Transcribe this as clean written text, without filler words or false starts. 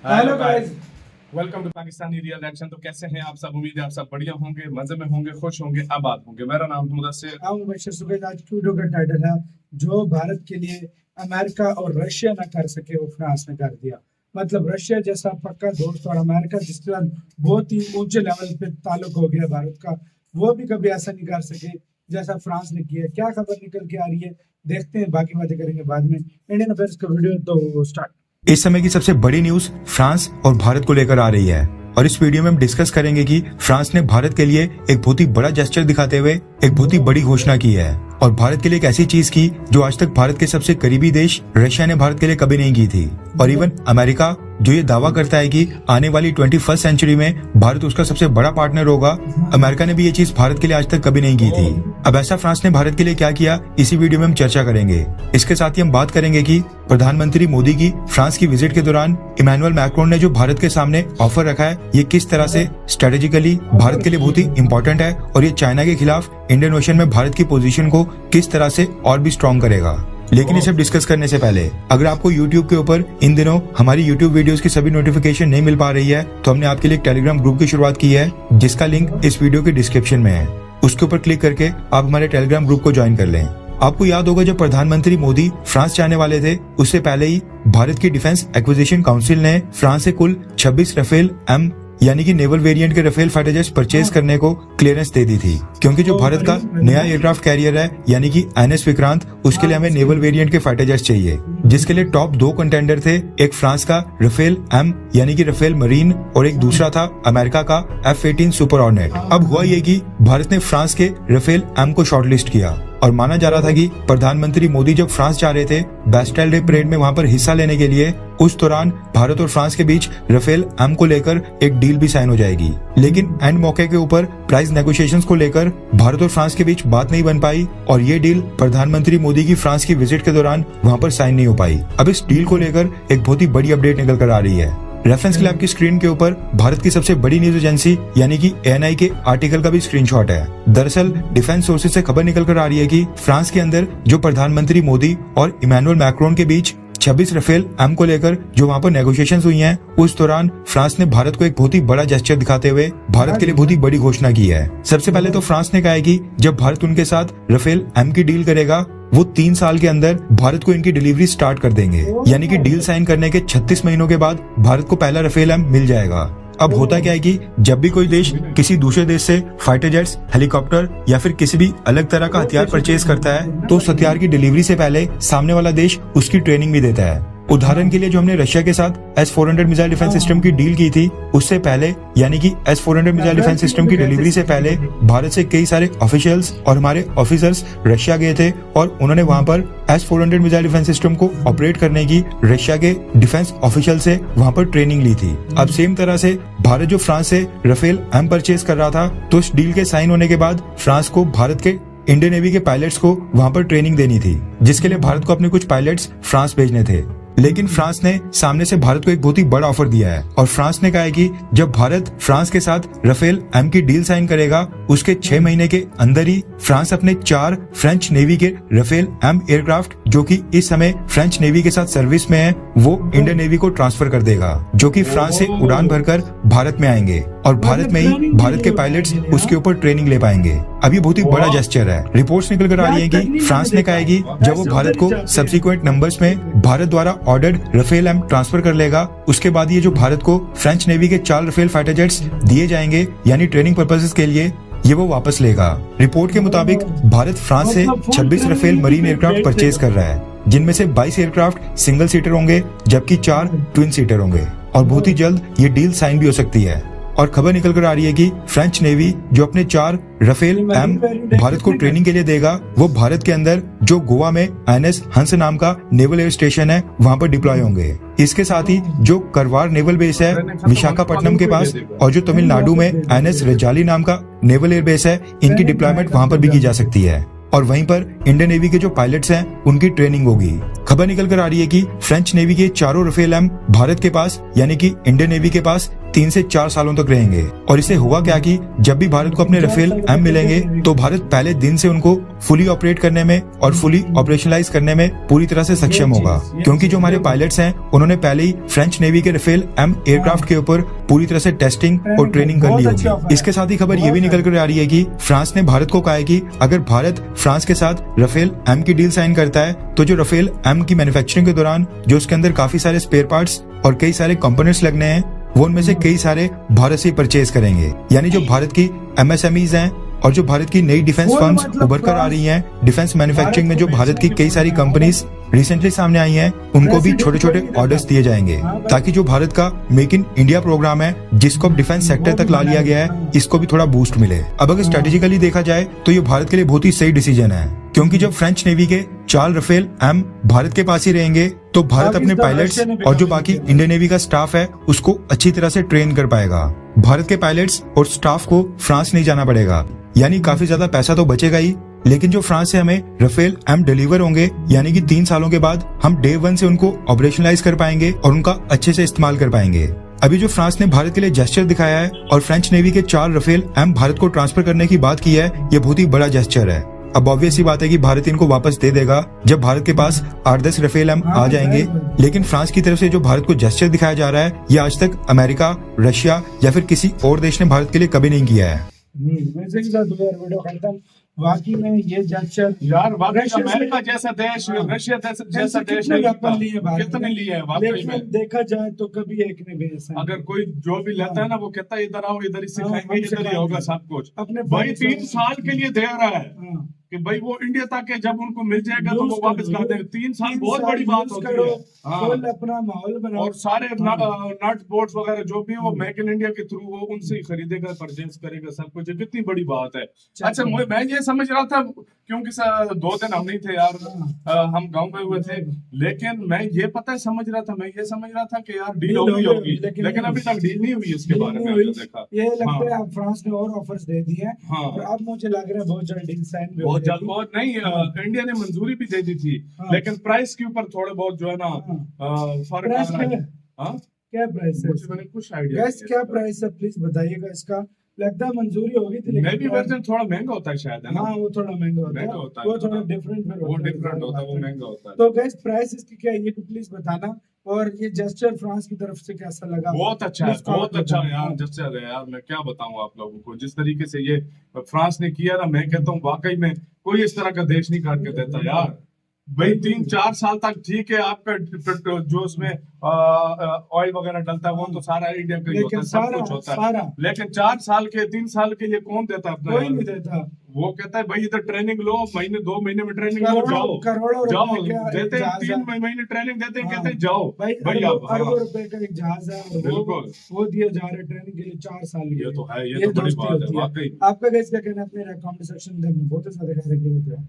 Hello guys. Welcome to Pakistani real action. तो कैसे हैं आप सब? उम्मीद है आप सब बढ़िया होंगे, मजे में होंगे, खुश होंगे, आबाद होंगे। मेरा नाम है मुदस्सिर। मुबशर सुबेद। आज की वीडियो का टाइटल है जो भारत के लिए अमेरिका और रशिया ना कर सके वो फ्रांस ने कर दिया। मतलब रशिया जैसा पक्का दोस्त और अमेरिका जिसके साथ बहुत ही ऊंचे लेवल पे ताल्लुक हो गया भारत का, वो भी कभी ऐसा नहीं कर सके जैसा फ्रांस ने किया। क्या खबर निकल के आ रही है देखते हैं, बाकी बातें करेंगे बाद में। इंडियन अफेयर्स का वीडियो तो स्टार्ट। इस समय की सबसे बड़ी न्यूज फ्रांस और भारत को लेकर आ रही है और इस वीडियो में हम डिस्कस करेंगे कि फ्रांस ने भारत के लिए एक बहुत ही बड़ा जेस्चर दिखाते हुए एक बहुत ही बड़ी घोषणा की है और भारत के लिए एक ऐसी चीज की जो आज तक भारत के सबसे करीबी देश रशिया ने भारत के लिए कभी नहीं की थी। और इवन अमेरिका जो ये दावा करता है कि आने वाली 21st सेंचुरी में भारत उसका सबसे बड़ा पार्टनर होगा, अमेरिका ने भी ये चीज भारत के लिए आज तक कभी नहीं की थी। अब ऐसा फ्रांस ने भारत के लिए क्या किया, इसी वीडियो में हम चर्चा करेंगे। इसके साथ ही हम बात करेंगे कि प्रधानमंत्री मोदी की फ्रांस की विजिट के दौरान इमैनुअल मैक्रोन ने जो भारत के सामने ऑफर रखा है, ये किस तरह से स्ट्रेटेजिकली भारत के लिए बहुत ही इंपॉर्टेंट है और ये चाइना के खिलाफ इंडियन ओशन में भारत की पोजीशन को किस तरह से और भी स्ट्रॉन्ग करेगा। लेकिन इसे डिस्कस करने से पहले अगर आपको YouTube के ऊपर इन दिनों हमारी YouTube वीडियोस की सभी नोटिफिकेशन नहीं मिल पा रही है तो हमने आपके लिए एक टेलीग्राम ग्रुप की शुरुआत की है जिसका लिंक इस वीडियो के डिस्क्रिप्शन में है। उसके ऊपर क्लिक करके आप हमारे टेलीग्राम ग्रुप को ज्वाइन कर लें। आपको याद होगा जब प्रधानमंत्री मोदी फ्रांस जाने वाले थे उससे पहले ही भारत की डिफेंस एक्विजिशन काउंसिल ने फ्रांस से कुल 26 राफेल एम यानी कि नेवल वेरिएंट के राफेल फाइटर जेट्स परचेज करने को क्लियरेंस दे दी थी, क्योंकि जो भारत का नया एयरक्राफ्ट कैरियर है यानी कि NS विक्रांत, उसके लिए हमें नेवल वेरिएंट के फाइटर जेट्स चाहिए, जिसके लिए टॉप 2 कंटेंडर थे। एक फ्रांस का राफेल एम यानी कि राफेल मरीन और एक दूसरा था अमेरिका का F-18 सुपर हॉर्नेट। अब हुआ ये कि भारत ने फ्रांस के राफेल एम को शॉर्टलिस्ट किया और माना जा रहा था कि प्रधानमंत्री मोदी जब फ्रांस जा रहे थे बैस्टाइल डे परेड में वहां पर हिस्सा लेने के लिए, उस दौरान भारत और फ्रांस के बीच राफेल एम को लेकर एक डील भी साइन हो जाएगी। लेकिन एंड मौके के ऊपर प्राइस नेगोशिएशंस को लेकर भारत और फ्रांस के बीच बात नहीं बन पाई और ये डील प्रधानमंत्री मोदी की फ्रांस की विजिट के दौरान वहां पर साइन नहीं हो पाई। अब इस डील को लेकर एक बहुत ही बड़ी अपडेट निकल कर आ रही है। रेफरेंस के लिए आपकी स्क्रीन के ऊपर भारत की सबसे बड़ी न्यूज एजेंसी यानी कि ANI के आर्टिकल का भी स्क्रीनशॉट है। दरअसल डिफेंस सोर्सेज से खबर निकल कर आ रही है कि फ्रांस के अंदर जो प्रधानमंत्री मोदी और इमैनुअल मैक्रोन के बीच 26 राफेल एम को लेकर जो वहां पर नेगोशिएशंस हुई हैं, उस दौरान फ्रांस ने भारत को एक बहुत ही बड़ा जेस्चर दिखाते हुए भारत के लिए बहुत ही बड़ी घोषणा की है। सबसे पहले तो फ्रांस ने कहा है कि जब भारत उनके साथ राफेल एम की डील करेगा वो 3 साल के अंदर भारत को इनकी डिलीवरी स्टार्ट कर देंगे, यानी कि डील साइन करने के 36 महीनों के बाद भारत को पहला राफेल एम मिल जाएगा। अब होता क्या है कि जब भी कोई देश किसी दूसरे देश से फाइटर जेट्स, हेलीकॉप्टर या फिर किसी भी अलग तरह का हथियार परचेज करता है तो उस हथियार की डिलीवरी से पहले सामने वाला देश उसकी ट्रेनिंग भी देता है। उदाहरण के लिए जो हमने रशिया के साथ S-400 मिसाइल डिफेंस सिस्टम की डील की थी, उससे पहले यानी कि S-400 मिसाइल डिफेंस सिस्टम की डिलीवरी से पहले भारत से कई सारे ऑफिशियल्स और हमारे ऑफिसर्स रशिया गए थे और उन्होंने वहां पर S-400 मिसाइल डिफेंस सिस्टम को ऑपरेट करने की रशिया के डिफेंस ऑफिशियल से वहां पर ट्रेनिंग ली थी। अब सेम तरह से भारत जो फ्रांस से राफेल एम परचेज कर रहा था तो इस डील के साइन होने के बाद फ्रांस को भारत के इंडियन नेवी के पायलट्स को वहां पर ट्रेनिंग देनी थी, जिसके लिए भारत को अपने कुछ पायलट्स फ्रांस भेजने थे। लेकिन फ्रांस ने सामने से भारत को एक बहुत ही बड़ा ऑफर दिया है और फ्रांस ने कहा है कि जब भारत फ्रांस के साथ राफेल एम की डील साइन करेगा उसके 6 महीने के अंदर ही फ्रांस अपने 4 फ्रेंच नेवी के राफेल एम एयरक्राफ्ट जो कि इस समय फ्रेंच नेवी के साथ सर्विस में है वो इंडियन नेवी को ट्रांसफर कर देगा, जो कि फ्रांस से उड़ान भरकर भारत में आएंगे और भारत में ही भारत के पायलट्स उसके ऊपर ट्रेनिंग ले पाएंगे। अब ये बहुत ही बड़ा जेस्चर है। रिपोर्ट्स निकल कर आ रही है कि फ्रांस ने कहा है कि जब वो भारत को सब्सिक्वेंट नंबर्स में भारत द्वारा ऑर्डर्ड राफेल एम ट्रांसफर कर लेगा, उसके बाद ये जो भारत को फ्रेंच नेवी के 4 राफेल फाइटर जेट्स दिए जाएंगे यानी ट्रेनिंग पर्पसेस के लिए, ये वो वापस लेगा। रिपोर्ट के मुताबिक भारत फ्रांस से 26 राफेल मरीन एयरक्राफ्ट परचेज कर रहा है, जिनमें से 22 एयरक्राफ्ट सिंगल सीटर होंगे जबकि 4 ट्विन सीटर होंगे और बहुत ही जल्द ये डील साइन भी हो सकती है। और खबर निकल कर आ रही है कि फ्रेंच नेवी जो अपने 4 राफेल एम भारत को ट्रेनिंग के लिए देगा वो भारत के अंदर जो गोवा में NS हंस नाम का नेवल एयर स्टेशन है वहां पर डिप्लॉय होंगे। इसके साथ ही जो करवार नेवल बेस है विशाखापट्टनम के पास और जो तमिलनाडु में NS रजाली नाम का नेवल एयर बेस है, इनकी डिप्लॉयमेंट वहां पर भी की जा सकती है और वहीं पर इंडियन नेवी के जो पायलट्स हैं उनकी ट्रेनिंग होगी। खबर निकल कर आ रही है कि फ्रेंच नेवी के 4 राफेल एम भारत के पास यानी कि इंडियन नेवी के पास 3 से 4 सालों तक रहेंगे। और इससे हुआ क्या कि जब भी भारत को अपने राफेल एम मिलेंगे तो भारत पहले दिन से उनको फुली ऑपरेट करने में और फुली ऑपरेशनलाइज करने में पूरी तरह से सक्षम होगा, क्योंकि जो हमारे पायलट्स हैं उन्होंने पहले ही फ्रेंच नेवी के राफेल एम एयरक्राफ्ट के ऊपर पूरी तरह से टेस्टिंग और ट्रेनिंग कर ली होगी। इसके साथ ही खबर ये भी निकल कर आ रही है कि फ्रांस ने भारत को कहा है कि अगर भारत फ्रांस के साथ राफेल एम की डील साइन करता है तो जो राफेल एम की मैन्युफैक्चरिंग के दौरान जो उसके अंदर काफी सारे स्पेयर पार्ट्स और कई सारे कंपोनेंट्स लगने हैं वो उनमें से कई सारे भारत से परचेज करेंगे। यानी जो भारत की एमएसएमईज हैं और जो भारत की नई डिफेंस फर्म्स उभर कर आ रही हैं, डिफेंस मैन्युफैक्चरिंग में जो भारत की कई सारी कंपनीज रिसेंटली सामने आई हैं, उनको भी छोटे छोटे ऑर्डर्स दिए जाएंगे, ताकि जो भारत का मेक इन इंडिया प्रोग्राम है जिसको अब डिफेंस सेक्टर तक ला लिया गया है, इसको भी थोड़ा बूस्ट मिले। अब अगर स्ट्रेटेजिकली देखा जाए तो ये भारत के लिए बहुत ही सही डिसीजन है, क्योंकि जब फ्रेंच नेवी के 4 राफेल एम भारत के पास ही रहेंगे तो भारत अपने पायलट्स और जो बाकी इंडियन नेवी का स्टाफ है उसको अच्छी तरह से ट्रेन कर पाएगा। भारत के पायलट्स और स्टाफ को फ्रांस नहीं जाना पड़ेगा, यानी काफी ज्यादा पैसा तो बचेगा ही, लेकिन जो फ्रांस से हमें राफेल एम डिलीवर होंगे यानी कि 3 सालों के बाद हम डे 1 से उनको ऑपरेशनलाइज कर पाएंगे और उनका अच्छे से इस्तेमाल कर पाएंगे। अभी जो फ्रांस ने भारत के लिए जेस्चर दिखाया है और फ्रेंच नेवी के 4 राफेल एम भारत को ट्रांसफर करने की बात की है, ये बहुत ही बड़ा जेस्चर है। अब ऑब्वियस ही बात है कि भारत इनको वापस दे देगा जब भारत के पास 8-10 राफेल एम आ जाएंगे, लेकिन फ्रांस की तरफ से जो भारत को जेस्चर दिखाया जा रहा है ये आज तक अमेरिका, रशिया या फिर किसी और देश ने भारत के लिए कभी नहीं किया है। वैसे ही वीडियो खत्म। वाकई में ये जेस्चर यार वाकई अमेरिका जैसा देश, रशिया जैसा देश नहीं वेपन लिए हैं भारत कितने ने, लिए हैं वाकई लेकिन में। देखा जाए तो कभी एक ने भी ऐसा अगर कोई जो भी लेता है ना वो कहता है इधर आओ, इधर ही सिखाएंगे, इधर ही होगा सब कुछ। अपने भाई 3 साल के लिए दे रहा है हाँ। कि भाई वो इंडिया तक है, जब उनको मिल जाएगा तो वो यूज वापस करो। कर देंगे। 3 साल 3 बहुत साल बड़ी बात यूज होती करो, है। हाँ। फुल अपना माहौल बनाओ और सारे हाँ। नट बोल्ट्स वगैरह जो भी है वो मेक इन इंडिया के थ्रू वो उनसे ही खरीदेगा, परचेज करेगा सब कुछ। ये कितनी बड़ी बात है। अच्छा मैं ये समझ रहा था क्योंकि 2 दिन हम नहीं थे यार, हम गांव में हुए थे, लेकिन मैं ये पता है समझ रहा था, मैं ये समझ रहा था कि यार डील होगी, लेकिन अभी तक डील नहीं हुई इसके बारे में। देखा ये लगता है अब फ्रांस ने और ऑफर्स दे दिए हैं हाँ। और अब मुझे लग रहा है बहुत जल्द डील साइन भी बहुत जल्द। और नहीं इंडिया ने मंजूरी भी दे दी थी, लेकिन प्राइस के ऊपर थोड़े बहुत जो है ना फर्क आ रहा है। हाँ? क्या प्राइस है? मैंने कुछ आइडिया गैस क्या प्राइस है प्लीज बताइएगा इसका। लगता है मंजूरी होगी थी, मे बी वर्जन थोड़ा महंगा होता है शायद, है ना? हाँ वो थोड़ा महंगा होता है, वो थोड़ा डिफरेंट वो डिफरेंट होता है, वो महंगा होता है। तो गैस प्राइस इसकी क्या है ये तो प्लीज बताना, और ये जेस्चर फ्रांस की तरफ से कैसा लगा? बहुत अच्छा है, बहुत अच्छा यार जेस्चर है यार। मैं क्या बताऊं आप लोगों को, जिस तरीके से ये फ्रांस ने किया ना, मैं कहता हूँ वाकई में कोई इस तरह का देश नहीं काट के देता यार। भाई 3-4 साल तक ठीक है, आपका जो उसमें ऑयल वगैरह डलता है वो तो सारा इंडिया का ही होता है, सब कुछ होता है, लेकिन 4 साल के 3 साल के लिए कौन देता है अपना? कोई नहीं देता। वो कहता है भाई इधर ट्रेनिंग लो, 2 महीने में ट्रेनिंग लो, जाओ देते हैं, 3 महीने ट्रेनिंग देते हैं, कहते हैं जाओ भाई आप। अरबों रुपए का एक जहाज है और बिल्कुल वो दिया जा रहा है ट्रेनिंग के लिए 4 साल के। ये तो है, ये तो बड़ी बात है वाकई। आपका कैसे कहना है? अपने कमेंट सेक्शन में बहुत ज्यादा